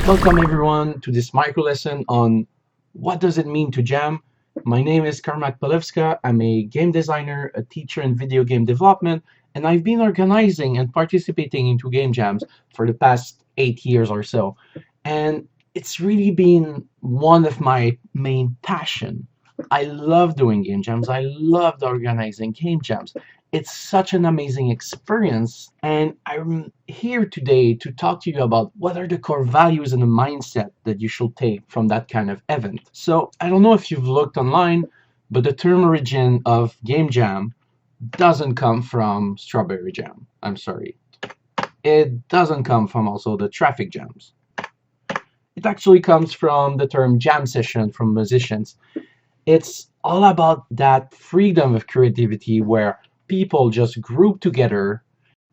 Welcome everyone to this micro lesson on what does it mean to jam. My name is Karmak Palevska. I'm a game designer, a teacher in video game development, and I've been organizing and participating into game jams for the past 8 years or so. And it's really been one of my main passion. I love doing game jams. I loved organizing game jams. It's such an amazing experience, and I'm here today to talk to you about what are the core values and the mindset that you should take from that kind of event. So I don't know if you've looked online, but the term origin of game jam doesn't come from strawberry jam. I'm sorry. It doesn't come from also the traffic jams. It actually comes from the term jam session from musicians. It's all about that freedom of creativity where people just group together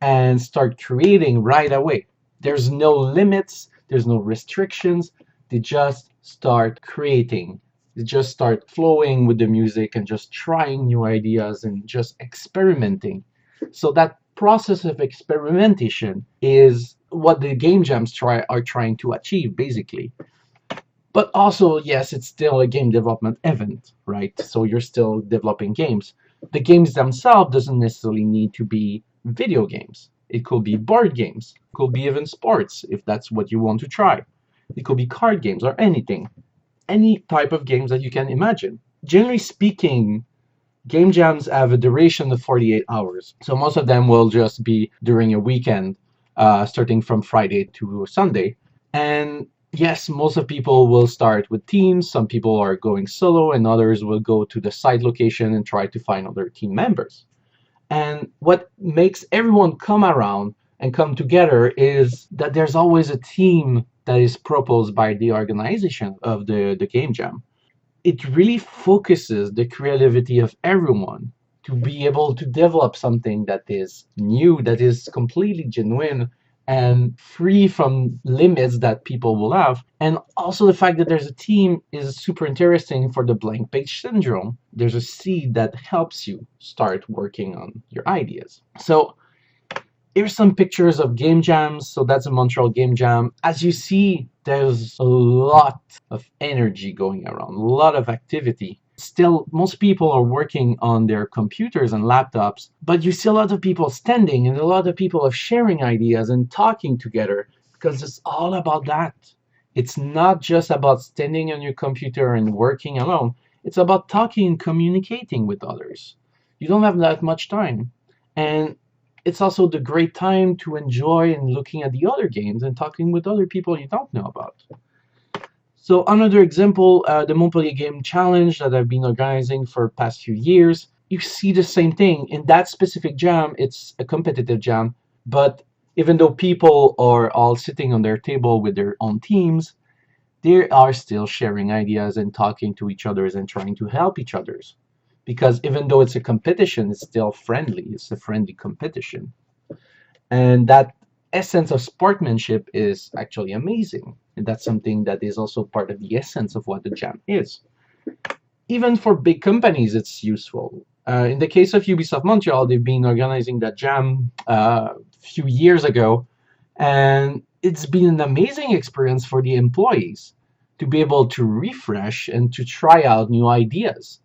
and start creating right away. There's no limits, there's no restrictions. They just start creating. They just start flowing with the music and just trying new ideas and just experimenting. So that process of experimentation is what the game jams are trying to achieve basically. But also, yes, it's still a game development event, right? So you're still developing games. The games themselves doesn't necessarily need to be video games. It could be board games. It could be even sports, if that's what you want to try. It could be card games or anything. Any type of games that you can imagine. Generally speaking, game jams have a duration of 48 hours. So most of them will just be during a weekend, starting from Friday to Sunday. And yes, most of people will start with teams. Some people are going solo, and others will go to the site location and try to find other team members. And what makes everyone come around and come together is that there's always a theme that is proposed by the organization of the game jam. It really focuses the creativity of everyone to be able to develop something that is new, that is completely genuine and free from limits that people will have. And also the fact that there's a team is super interesting for the blank page syndrome. There's a seed that helps you start working on your ideas. So here's some pictures of game jams. So that's a Montreal game jam. As you see, there's a lot of energy going around, a lot of activity. Still, most people are working on their computers and laptops, but you see a lot of people standing and a lot of people are sharing ideas and talking together because it's all about that. It's not just about standing on your computer and working alone. It's about talking and communicating with others. You don't have that much time. And it's also the great time to enjoy and looking at the other games and talking with other people you don't know about. So another example, the Montpellier Game Challenge that I've been organizing for the past few years, you see the same thing. In that specific jam, it's a competitive jam, but even though people are all sitting on their table with their own teams, they are still sharing ideas and talking to each other and trying to help each other. Because even though it's a competition, it's still friendly. It's a friendly competition. And that essence of sportsmanship is actually amazing. And that's something that is also part of the essence of what the jam is. Even for big companies, it's useful. In the case of Ubisoft Montreal, they've been organizing that jam a few years ago, and it's been an amazing experience for the employees to be able to refresh and to try out new ideas.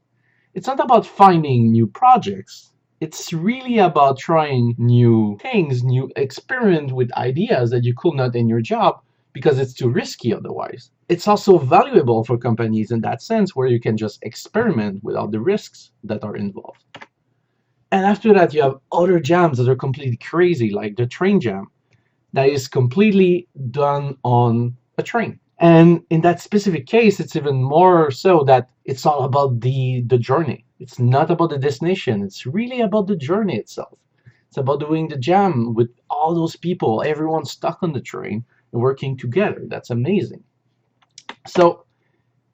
It's not about finding new projects. It's really about trying new things, new experiment with ideas that you could not in your job because it's too risky otherwise. It's also valuable for companies in that sense where you can just experiment without the risks that are involved. And after that, you have other jams that are completely crazy, like the train jam, that is completely done on a train. And in that specific case, it's even more so that it's all about the journey. It's not about the destination. It's really about the journey itself. It's about doing the jam with all those people, everyone stuck on the train and working together. That's amazing. So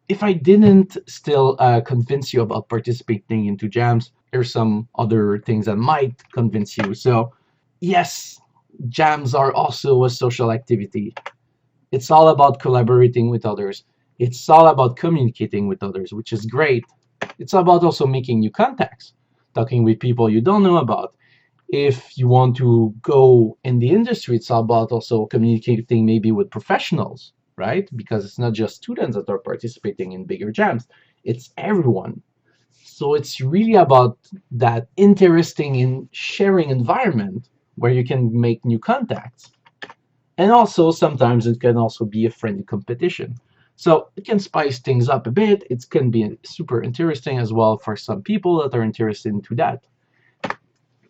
if I didn't still convince you about participating into jams, there's some other things that might convince you. So yes, jams are also a social activity. It's all about collaborating with others. It's all about communicating with others, which is great. It's about also making new contacts, talking with people you don't know about. If you want to go in the industry, it's all about also communicating maybe with professionals right? Because it's not just students that are participating in bigger jams, it's everyone. So it's really about that interesting and sharing environment where you can make new contacts. And also sometimes it can also be a friendly competition. So it can spice things up a bit. It can be super interesting as well for some people that are interested into that.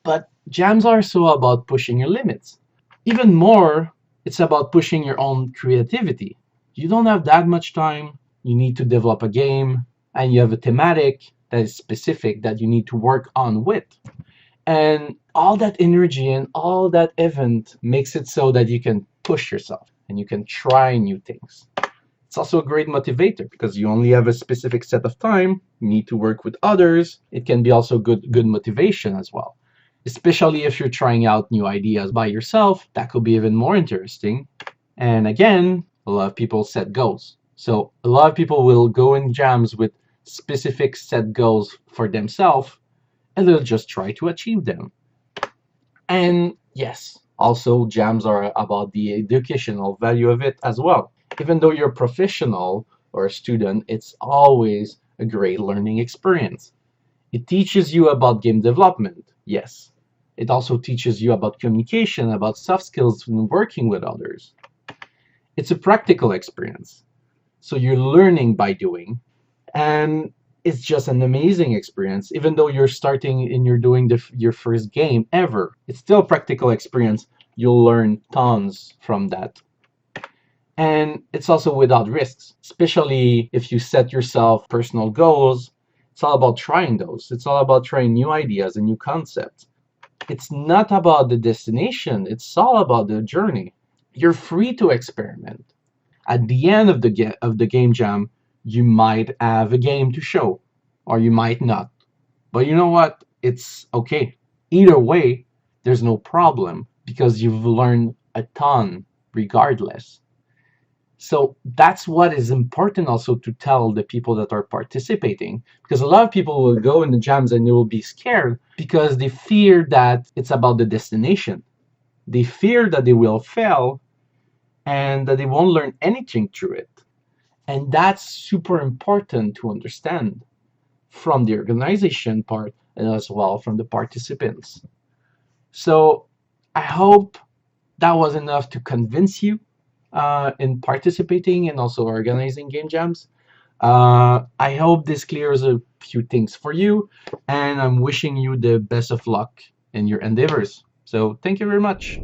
But jams are so about pushing your limits. Even more, it's about pushing your own creativity. You don't have that much time. You need to develop a game, and you have a thematic that is specific that you need to work on with. And all that energy and all that event makes it so that you can push yourself and you can try new things. It's also a great motivator because you only have a specific set of time. You need to work with others. It can be also good motivation as well. Especially if you're trying out new ideas by yourself, that could be even more interesting. And again, a lot of people set goals. So a lot of people will go in jams with specific set goals for themselves and they'll just try to achieve them. And yes, also jams are about the educational value of it as well. Even though you're a professional or a student, it's always a great learning experience. It teaches you about game development, yes. It also teaches you about communication, about soft skills when working with others. It's a practical experience. So you're learning by doing, and it's just an amazing experience. Even though you're starting and you're doing your first game ever, it's still a practical experience. You'll learn tons from that. And it's also without risks, especially if you set yourself personal goals. It's all about trying those. It's all about trying new ideas and new concepts. It's not about the destination. It's all about the journey. You're free to experiment. At the end of the game jam, you might have a game to show, or you might not. But you know what? It's okay. Either way, there's no problem because you've learned a ton regardless. So that's what is important also to tell the people that are participating, because a lot of people will go in the jams and they will be scared because they fear that it's about the destination. They fear that they will fail and that they won't learn anything through it. And that's super important to understand from the organization part and as well from the participants. So I hope that was enough to convince you in participating and also organizing game jams. I hope this clears a few things for you, and I'm wishing you the best of luck in your endeavors. So thank you very much.